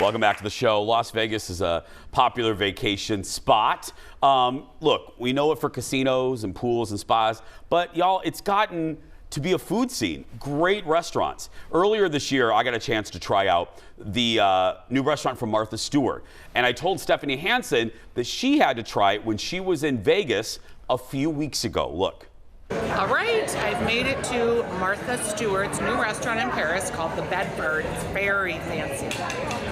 Welcome back to the show. Las Vegas is a popular vacation spot. Look, we know it for casinos and pools and spas, but y'all, it's gotten to be a food scene. Great restaurants. Earlier this year, I got a chance to try out the new restaurant from Martha Stewart. And I told Stephanie Hansen that she had to try it when she was in Vegas a few weeks ago. Look. All right, I've made it to Martha Stewart's new restaurant in Paris called the Bedford. It's very fancy.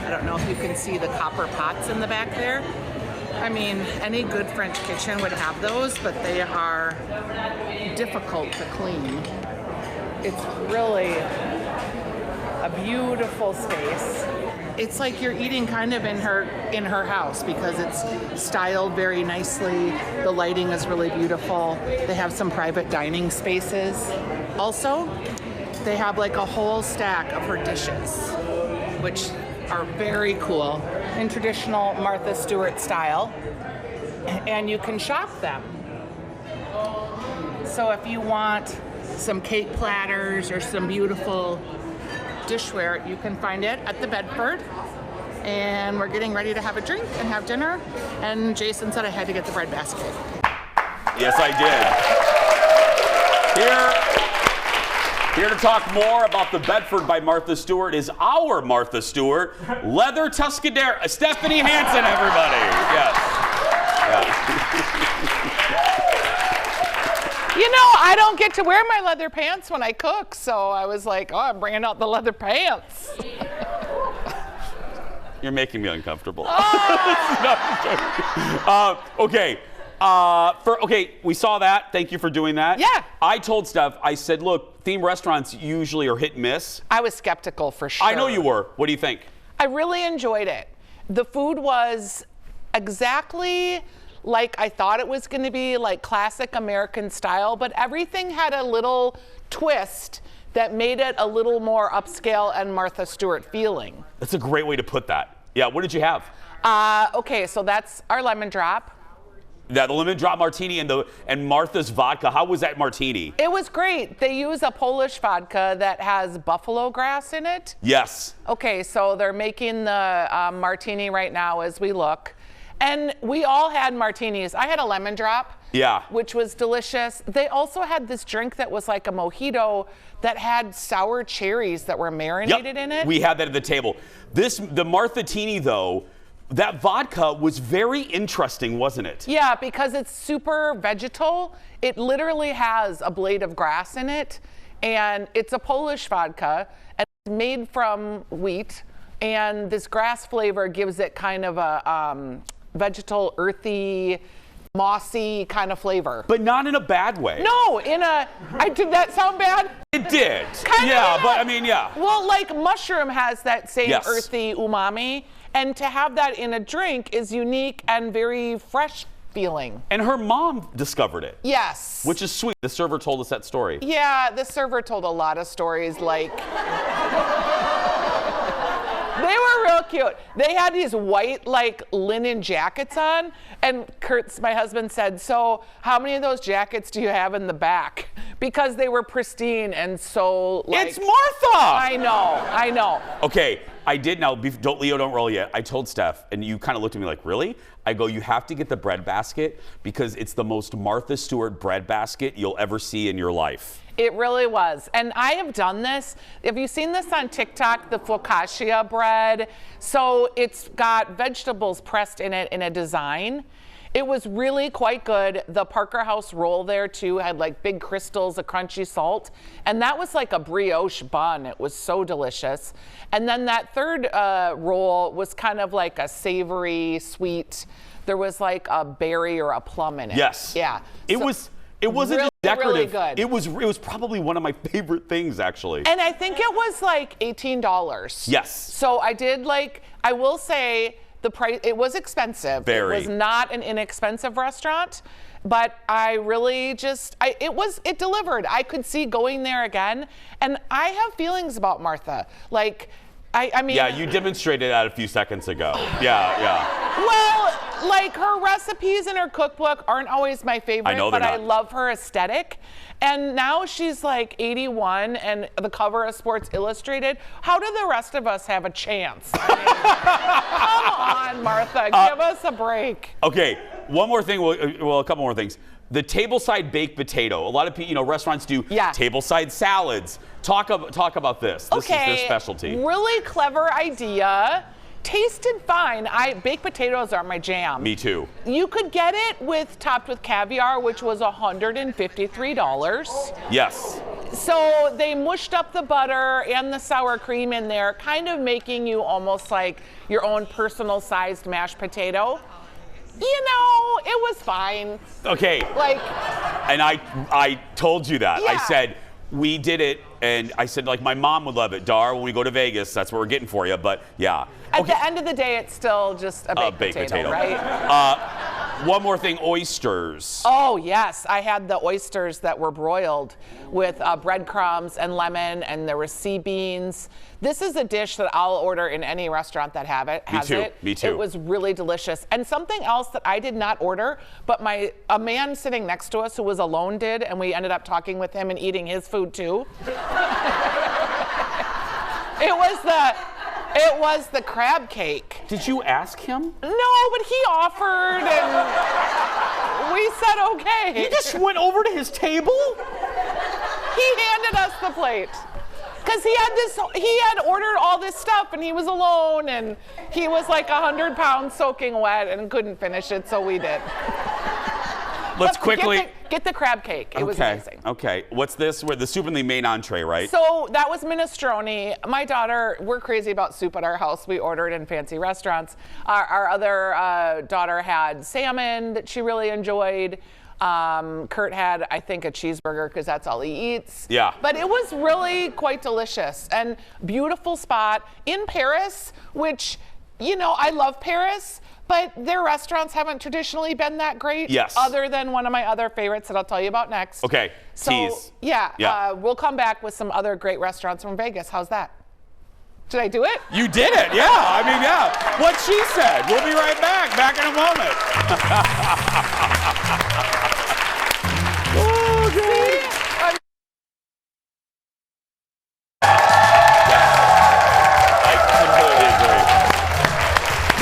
I don't know if you can see the copper pots in the back there. I mean, any good French kitchen would have those, but they are difficult to clean. It's really a beautiful space. It's like you're eating kind of in her house because it's styled very nicely. The lighting is really beautiful. They have some private dining spaces. Also, they have like a whole stack of her dishes, which are very cool in traditional Martha Stewart style, and you can shop them. So if you want some cake platters or some beautiful dishware, you can find it at the Bedford. And we're getting ready to have a drink and have dinner. And Jason said I had to get the bread basket. Yes, I did. Here to talk more about the Bedford by Martha Stewart is our Martha Stewart, leather Tuscadero, Stephanie Hansen, everybody. Yes. You know, I don't get to wear my leather pants when I cook, so I was like, oh, I'm bringing out the leather pants. You're making me uncomfortable. Oh! Okay. We saw that. Thank you for doing that. Yeah. I told Steph, I said, look, theme restaurants usually are hit and miss. I was skeptical for sure. I know you were. What do you think? I really enjoyed it. The food was exactly like I thought it was going to be, like classic American style, but everything had a little twist that made it a little more upscale and Martha Stewart feeling. That's a great way to put that. Yeah, what did you have? Okay, so that's our lemon drop. That lemon drop martini and Martha's vodka. How was that martini? It was great. They use a Polish vodka that has buffalo grass in it. Yes. Okay, so they're making the martini right now as we look. And we all had martinis. I had a lemon drop, yeah, which was delicious. They also had this drink that was like a mojito that had sour cherries that were marinated in it. We had that at the table. The Martha-tini, though, that vodka was very interesting, wasn't it? Yeah, because it's super vegetal. It literally has a blade of grass in it, and it's a Polish vodka, and it's made from wheat, and this grass flavor gives it kind of a vegetal, earthy, mossy kind of flavor. But not in a bad way. No, did that sound bad? It did. But I mean, yeah. Well, like mushroom has that same earthy umami, and to have that in a drink is unique and very fresh feeling. And her mom discovered it. Yes. Which is sweet. The server told us that story. Yeah, the server told a lot of stories, like they were real cute. They had these white, like, linen jackets on, and Kurt's, my husband, said, so how many of those jackets do you have in the back? Because they were pristine and so, like... It's Martha! I know. Okay, I did now, don't roll yet. I told Steph, and you kind of looked at me like, really? I go, you have to get the bread basket because it's the most Martha Stewart bread basket you'll ever see in your life. It really was. And I have done this. Have you seen this on TikTok, the Focaccia Bread? So it's got vegetables pressed in it in a design. It was really quite good. The Parker House roll there too had like big crystals of crunchy salt. And that was like a brioche bun. It was so delicious. And then that third roll was kind of like a savory, sweet. There was like a berry or a plum in it. Yes. Yeah. It wasn't just decorative. Really good. It was probably one of my favorite things, actually. And I think it was like $18. Yes. So I will say the price, it was expensive. Very. It was not an inexpensive restaurant, but I really it delivered. I could see going there again. And I have feelings about Martha. Like, I mean. Yeah, you demonstrated that a few seconds ago. Yeah. Well, like her recipes in her cookbook aren't always my favorite, but I love her aesthetic. And now she's like 81 and the cover of Sports Illustrated. How do the rest of us have a chance? I mean, come on, Martha, give us a break. Okay, one more thing, well, a couple more things. The tableside baked potato. A lot of people, restaurants do tableside salads. Talk about this. This is their specialty. Really clever idea. Tasted fine. Baked potatoes are my jam. Me too. You could get it topped with caviar, which was $153. Yes. So they mushed up the butter and the sour cream in there, kind of making you almost like your own personal sized mashed potato. It was fine. Okay. And I told you that. Yeah. I said, we did it, and I said, my mom would love it. Dar, when we go to Vegas, that's what we're getting for you, but yeah. At the end of the day, it's still just a baked potato, right? One more thing, oysters. Oh, yes. I had the oysters that were broiled with breadcrumbs and lemon, and there were sea beans. This is a dish that I'll order in any restaurant that has it. Me too. It was really delicious. And something else that I did not order, but a man sitting next to us who was alone did, and we ended up talking with him and eating his food too. It was the crab cake. Did you ask him? No, but he offered, and we said okay. You just went over to his table? He handed us the plate. Because he had ordered all this stuff, and he was alone, and he was like 100 pounds soaking wet and couldn't finish it, so we did. Let's quickly get the crab cake. It was amazing. Okay. What's this? The soup and the main entree, right? So that was minestrone. My daughter, we're crazy about soup at our house. We order it in fancy restaurants. Our other daughter had salmon that she really enjoyed. Kurt had, I think, a cheeseburger because that's all he eats. Yeah. But it was really quite delicious and beautiful spot in Paris, which, I love Paris. But their restaurants haven't traditionally been that great. Yes. Other than one of my other favorites that I'll tell you about next. Okay. So, tease. Yeah. We'll come back with some other great restaurants from Vegas. How's that? Did I do it? You did it. Yeah. I mean, yeah. What she said. We'll be right back. Back in a moment. Oh, God. I completely agree.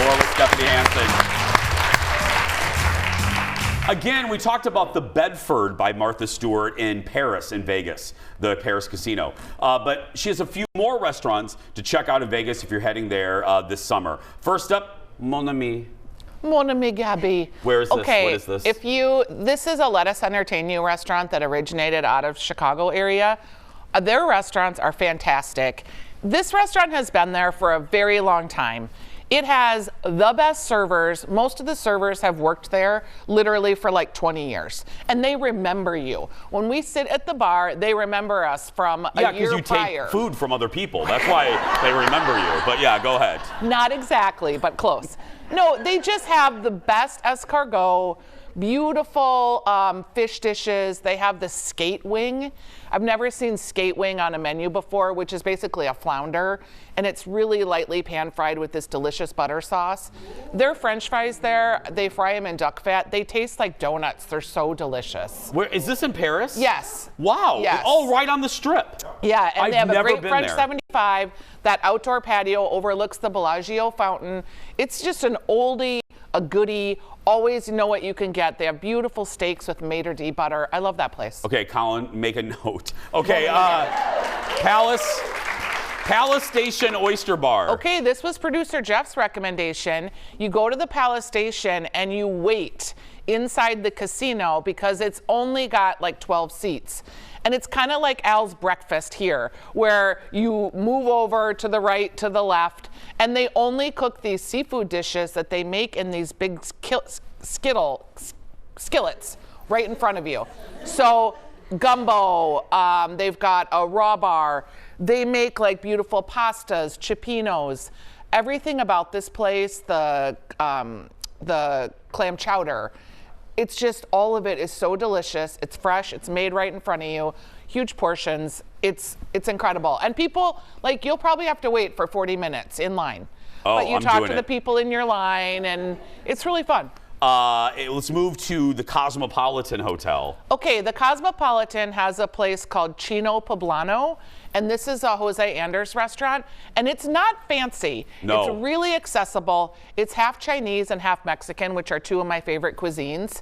More with Stephanie Hansen. Again, we talked about the Bedford by Martha Stewart in Paris, in Vegas, the Paris casino. But she has a few more restaurants to check out in Vegas if you're heading there this summer. First up, Mon Ami. Mon Ami Gabby. Where is this? Okay, what is this? This is a Let Us Entertain You restaurant that originated out of Chicago area. Their restaurants are fantastic. This restaurant has been there for a very long time. It has the best servers. Most of the servers have worked there literally for like 20 years. And they remember you. When we sit at the bar, they remember us from a year prior. Yeah, because you take food from other people. That's why they remember you. But yeah, go ahead. Not exactly, but close. No, they just have the best escargot, beautiful fish dishes. They have the skate wing. I've never seen skate wing on a menu before, which is basically a flounder, and it's really lightly pan fried with this delicious butter sauce. Their French fries there, they fry them in duck fat. They taste like donuts. They're so delicious. Where is this in Paris? Yes. Wow. Yes. All right on the Strip. Yeah, and they have a great French there. 75. That outdoor patio overlooks the Bellagio fountain. It's just an oldie, a goodie. Always know what you can get. They have beautiful steaks with maitre d' butter. I love that place. Okay, Colin, make a note. Okay, Palace Station Oyster Bar. Okay, this was producer Jeff's recommendation. You go to the Palace Station and you wait inside the casino because it's only got like 12 seats. And it's kind of like Al's Breakfast here, where you move over to the right, to the left, and they only cook these seafood dishes that they make in these big skillets right in front of you. So gumbo, they've got a raw bar. They make like beautiful pastas, cippinos. Everything about this place, the clam chowder, it's just, all of it is so delicious. It's fresh. It's made right in front of you. Huge portions. It's incredible. And people, like, you'll probably have to wait for 40 minutes in line. but you I'm talk doing to the it. people in your line, and it's really fun. Let's move to the Cosmopolitan Hotel. Okay, the Cosmopolitan has a place called Chino Poblano, and this is a Jose Anders restaurant, and it's not fancy. No. It's really accessible. It's half Chinese and half Mexican, which are two of my favorite cuisines.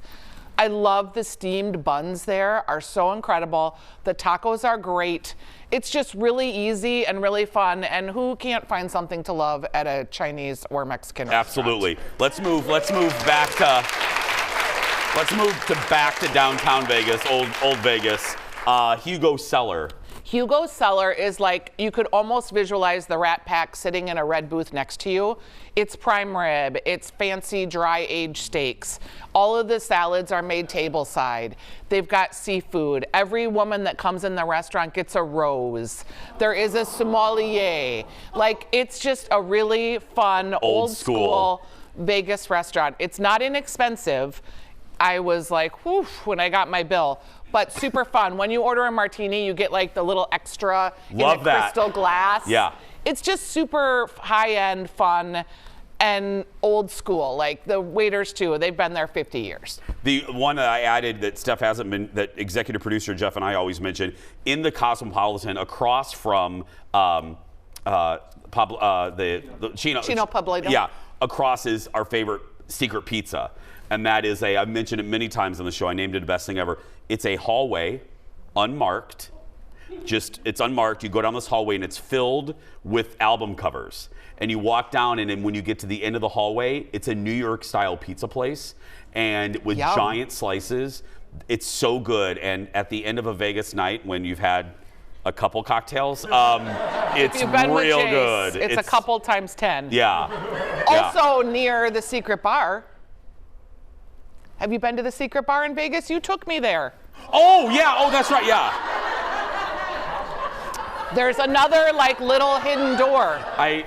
I love the steamed buns there, are so incredible. The tacos are great. It's just really easy and really fun, and who can't find something to love at a Chinese or Mexican restaurant? Absolutely. Let's move back to downtown Vegas, old Vegas. Hugo Cellar. Hugo Cellar is like, you could almost visualize the Rat Pack sitting in a red booth next to you. It's prime rib, it's fancy dry aged steaks. All of the salads are made tableside. They've got seafood. Every woman that comes in the restaurant gets a rose. There is a sommelier. Like, it's just a really fun, old school Vegas restaurant. It's not inexpensive. I was like, whew, when I got my bill. But super fun. When you order a martini, you get like the little extra in a crystal glass. Yeah. It's just super high-end fun and old school. Like the waiters too, they've been there 50 years. The one that I added that Steph hasn't been, that executive producer Jeff and I always mention, in the Cosmopolitan across from the Chino Poblano. Yeah, across is our favorite secret pizza. And that is I've mentioned it many times on the show, I named it the best thing ever. It's a hallway, unmarked, it's unmarked. You go down this hallway and it's filled with album covers. And you walk down, and then when you get to the end of the hallway, it's a New York style pizza place, and with giant slices. It's so good. And at the end of a Vegas night, when you've had a couple cocktails, it's real good. It's a couple times 10. Yeah. Also near the Secret Bar. Have you been to the Secret Bar in Vegas? You took me there. Oh, yeah. Oh, that's right. Yeah. There's another like little hidden door. A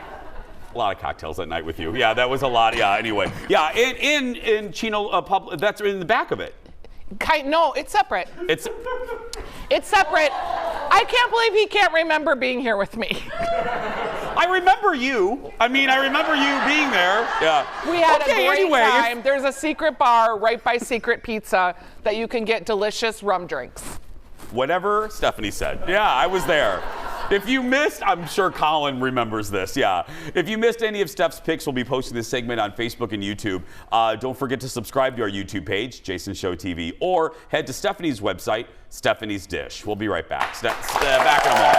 lot of cocktails that night with you. Yeah, that was a lot. Yeah, anyway. Yeah, in Chino, that's in the back of it. No, it's separate. It's separate. I can't believe he can't remember being here with me. I remember you. I remember you being there. Yeah. We had a great time. There's a secret bar right by Secret Pizza that you can get delicious rum drinks. Whatever Stephanie said. Yeah, I was there. If you missed, I'm sure Colin remembers this, yeah. If you missed any of Steph's picks, we'll be posting this segment on Facebook and YouTube. Don't forget to subscribe to our YouTube page, Jason Show TV, or head to Stephanie's website, Stephanie's Dish. We'll be right back. Back in a moment.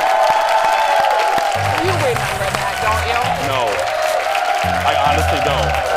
You remember that, don't you? No, I honestly don't.